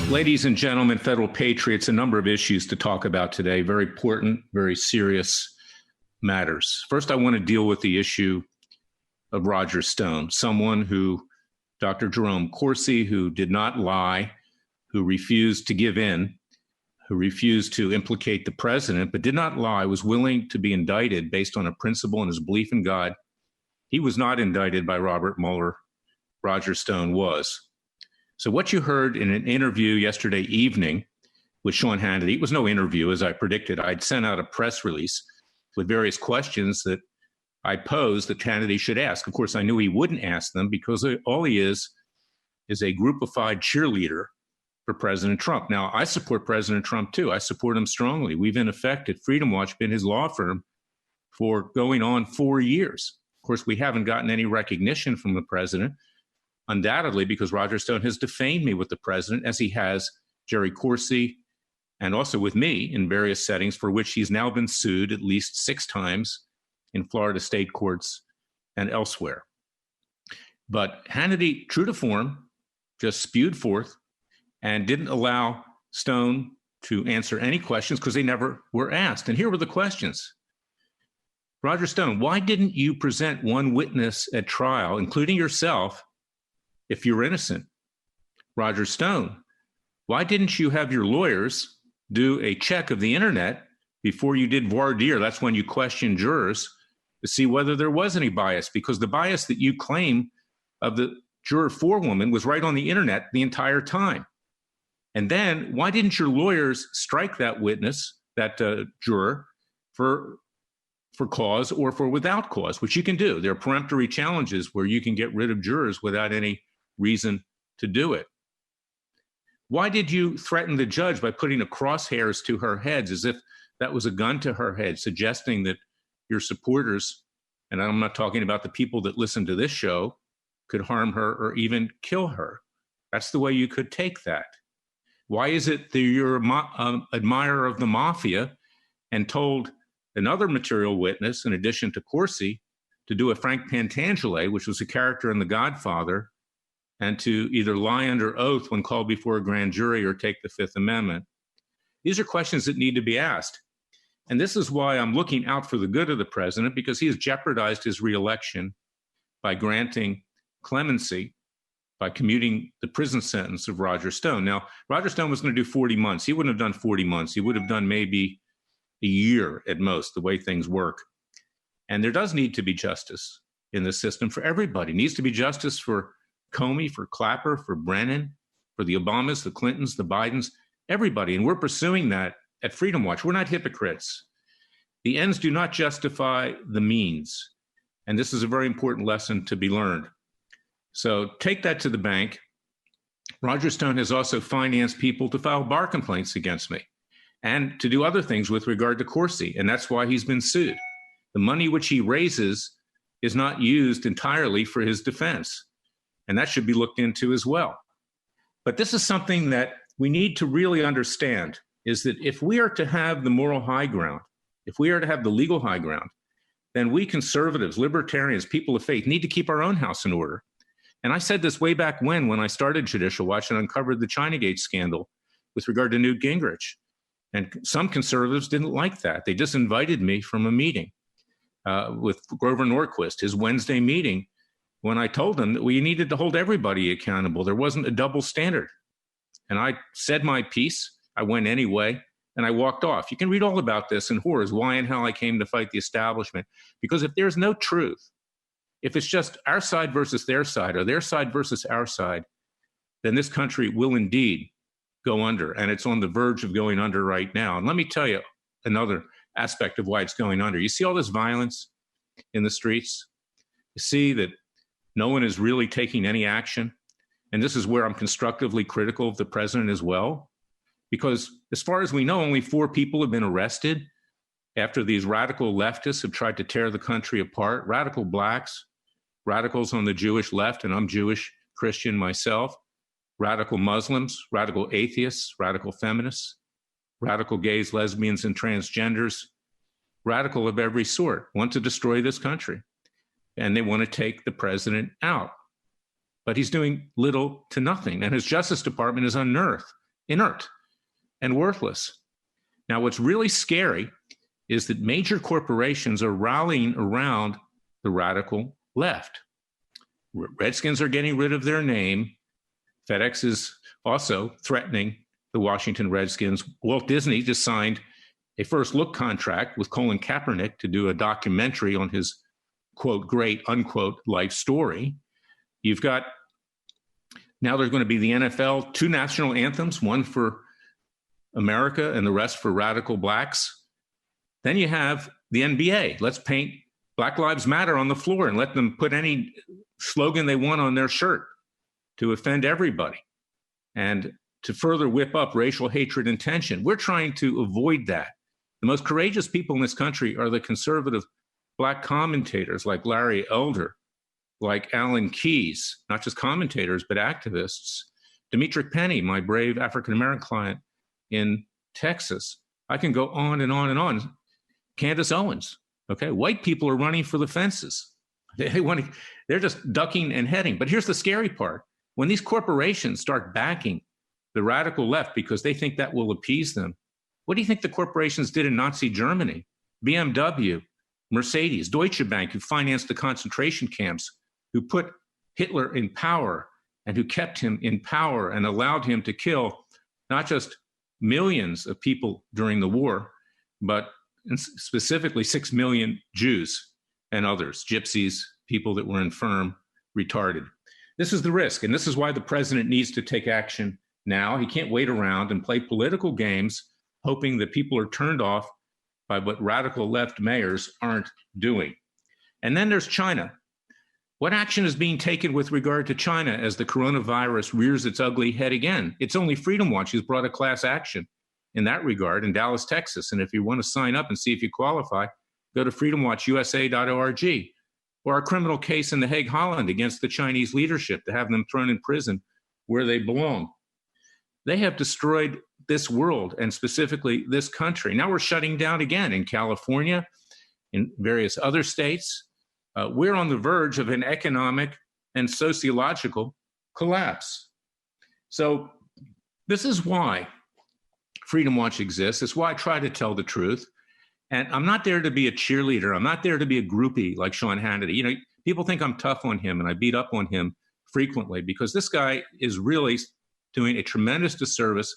Ladies and gentlemen, federal patriots, a number of issues to talk about today. Very important, very serious matters. First, I want to deal with the issue of Roger Stone, someone who, Dr. Jerome Corsi, who did not lie, who refused to give in, who refused to implicate the president, but did not lie, was willing to be indicted based on a principle and his belief in God. He was not indicted by Robert Mueller. Roger Stone was. So what you heard in an interview yesterday evening with Sean Hannity, it was no interview, as I predicted. I'd sent out a press release with various questions that I posed that Hannity should ask. Of course, I knew he wouldn't ask them because all he is a groupified cheerleader for President Trump. Now, I support President Trump, too. I support him strongly. We've, in effect, at Freedom Watch, been his law firm for going on 4 years. Of course, we haven't gotten any recognition from the president, undoubtedly because Roger Stone has defamed me with the president, as he has Jerry Corsi, and also with me in various settings for which he's now been sued at least 6 times in Florida state courts and elsewhere. But Hannity, true to form, just spewed forth and didn't allow Stone to answer any questions because they never were asked. And here were the questions. Roger Stone, why didn't you present one witness at trial, including yourself, if you're innocent? Roger Stone, why didn't you have your lawyers do a check of the internet before you did voir dire? That's when you question jurors to see whether there was any bias, because the bias that you claim of the juror forewoman was right on the internet the entire time. And then why didn't your lawyers strike that witness, that juror, for cause or for without cause, which you can do? There are peremptory challenges where you can get rid of jurors without any reason to do it. Why did you threaten the judge by putting a crosshairs to her head as if that was a gun to her head, suggesting that your supporters, and I'm not talking about the people that listen to this show, could harm her or even kill her? That's the way you could take that. Why is it that you're an admirer of the mafia and told another material witness, in addition to Corsi, to do a Frank Pantangelo, which was a character in The Godfather, and to either lie under oath when called before a grand jury or take the Fifth Amendment? These are questions that need to be asked. And this is why I'm looking out for the good of the president, because he has jeopardized his reelection by granting clemency, by commuting the prison sentence of Roger Stone. Now, Roger Stone was going to do 40 months. He wouldn't have done 40 months. He would have done maybe a year at most, the way things work. And there does need to be justice in the system for everybody. It needs to be justice for Comey, for Clapper, for Brennan, for the Obamas, the Clintons, the Bidens, everybody. And we're pursuing that at Freedom Watch. We're not hypocrites. The ends do not justify the means. And this is a very important lesson to be learned. So take that to the bank. Roger Stone has also financed people to file bar complaints against me and to do other things with regard to Corsi. And that's why he's been sued. The money which he raises is not used entirely for his defense. And that should be looked into as well. But this is something that we need to really understand, is that if we are to have the moral high ground, if we are to have the legal high ground, then we conservatives, libertarians, people of faith need to keep our own house in order. And I said this way back when I started Judicial Watch and uncovered the Chinagate scandal with regard to Newt Gingrich. And some conservatives didn't like that. They disinvited me from a meeting with Grover Norquist, his Wednesday meeting, when I told them that we needed to hold everybody accountable. There wasn't a double standard. And I said my piece. I went anyway, and I walked off. You can read all about this in Horrors, why and how I came to fight the establishment. Because if there's no truth, if it's just our side versus their side or their side versus our side, then this country will indeed go under. And it's on the verge of going under right now. And let me tell you another aspect of why it's going under. You see all this violence in the streets? You see that no one is really taking any action. And this is where I'm constructively critical of the president as well. Because as far as we know, only 4 people have been arrested after these radical leftists have tried to tear the country apart. Radical blacks, radicals on the Jewish left, and I'm Jewish Christian myself, radical Muslims, radical atheists, radical feminists, radical gays, lesbians, and transgenders, radical of every sort, want to destroy this country. And they want to take the president out. But he's doing little to nothing. And his Justice Department is unearthed inert and worthless. Now, what's really scary is that major corporations are rallying around the radical left. Redskins are getting rid of their name. FedEx is also threatening the Washington Redskins. Walt Disney just signed a first look contract with Colin Kaepernick to do a documentary on his, quote, great, unquote, life story. You've got, now there's going to be the NFL, 2 national anthems, one for America and the rest for radical blacks. Then you have the NBA. Let's paint Black Lives Matter on the floor and let them put any slogan they want on their shirt to offend everybody and to further whip up racial hatred and tension. We're trying to avoid that. The most courageous people in this country are the conservative black commentators like Larry Elder, like Alan Keyes, not just commentators, but activists. Demetric Penny, my brave African-American client in Texas. I can go on and on and on. Candace Owens, okay? White people are running for the fences. They're just ducking and heading. But here's the scary part. When these corporations start backing the radical left because they think that will appease them, what do you think the corporations did in Nazi Germany? BMW, Mercedes, Deutsche Bank, who financed the concentration camps, who put Hitler in power and who kept him in power and allowed him to kill not just millions of people during the war, but specifically 6 million Jews and others, gypsies, people that were infirm, retarded. This is the risk, and this is why the president needs to take action now. He can't wait around and play political games hoping that people are turned off by what radical left mayors aren't doing. And then there's China. What action is being taken with regard to China as the coronavirus rears its ugly head again? It's only Freedom Watch who's brought a class action in that regard in Dallas, Texas. And if you want to sign up and see if you qualify, go to freedomwatchusa.org. Or our criminal case in The Hague, Holland against the Chinese leadership to have them thrown in prison where they belong. They have destroyed this world and specifically this country. Now we're shutting down again in California, in various other states. We're on the verge of an economic and sociological collapse. So this is why Freedom Watch exists. It's why I try to tell the truth. And I'm not there to be a cheerleader. I'm not there to be a groupie like Sean Hannity. You know, people think I'm tough on him and I beat up on him frequently because this guy is really doing a tremendous disservice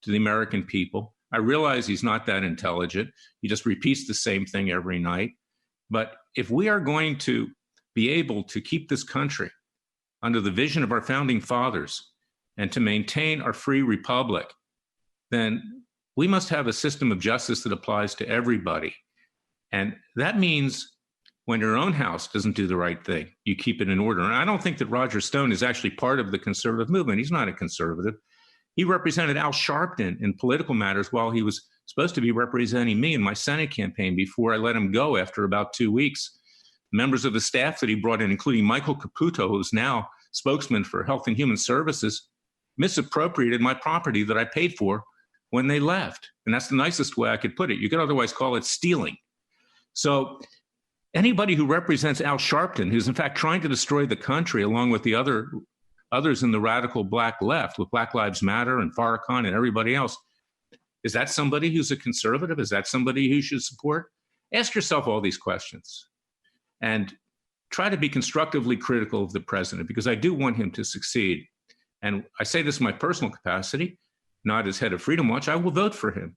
to the American people. I realize he's not that intelligent. He just repeats the same thing every night. But if we are going to be able to keep this country under the vision of our founding fathers and to maintain our free republic, then we must have a system of justice that applies to everybody. And that means when your own house doesn't do the right thing, you keep it in order. And I don't think that Roger Stone is actually part of the conservative movement. He's not a conservative. He represented Al Sharpton in political matters while he was supposed to be representing me in my Senate campaign before I let him go after about 2 weeks. Members of the staff that he brought in, including Michael Caputo, who's now spokesman for Health and Human Services, misappropriated my property that I paid for when they left. And that's the nicest way I could put it. You could otherwise call it stealing. So anybody who represents Al Sharpton, who's in fact trying to destroy the country along with the others in the radical black left with Black Lives Matter and Farrakhan and everybody else, is that somebody who's a conservative? Is that somebody who should support? Ask yourself all these questions and try to be constructively critical of the president, because I do want him to succeed. And I say this in my personal capacity, not as head of Freedom Watch. I will vote for him,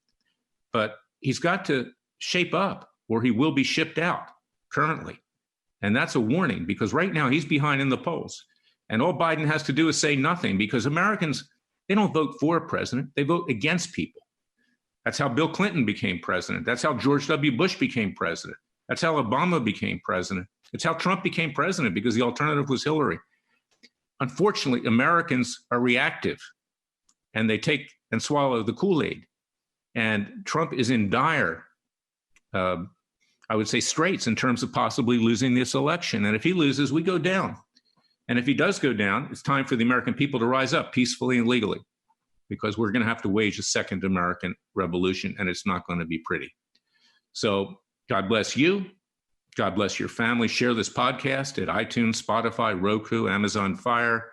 but he's got to shape up or he will be shipped out currently. And that's a warning, because right now he's behind in the polls. And all Biden has to do is say nothing, because Americans, they don't vote for a president, they vote against people. That's how Bill Clinton became president. That's how George W. Bush became president. That's how Obama became president. It's how Trump became president, because the alternative was Hillary. Unfortunately, Americans are reactive and they take and swallow the Kool-Aid. And Trump is in dire, I would say, straits in terms of possibly losing this election. And if he loses, we go down. And if he does go down, it's time for the American people to rise up peacefully and legally, because we're going to have to wage a second American revolution, and it's not going to be pretty. So God bless you. God bless your family. Share this podcast at iTunes, Spotify, Roku, Amazon Fire,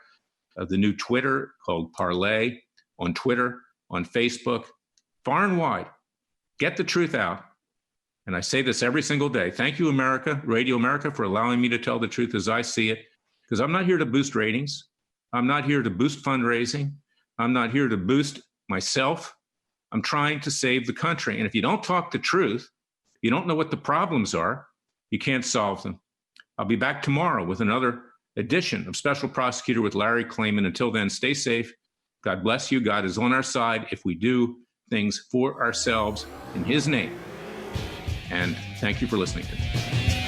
the new Twitter called Parlay on Twitter, on Facebook, far and wide. Get the truth out. And I say this every single day. Thank you, America, Radio America, for allowing me to tell the truth as I see it, because I'm not here to boost ratings. I'm not here to boost fundraising. I'm not here to boost myself. I'm trying to save the country. And if you don't talk the truth, you don't know what the problems are, you can't solve them. I'll be back tomorrow with another edition of Special Prosecutor with Larry Klayman. Until then, stay safe. God bless you. God is on our side if we do things for ourselves in his name. And thank you for listening to me.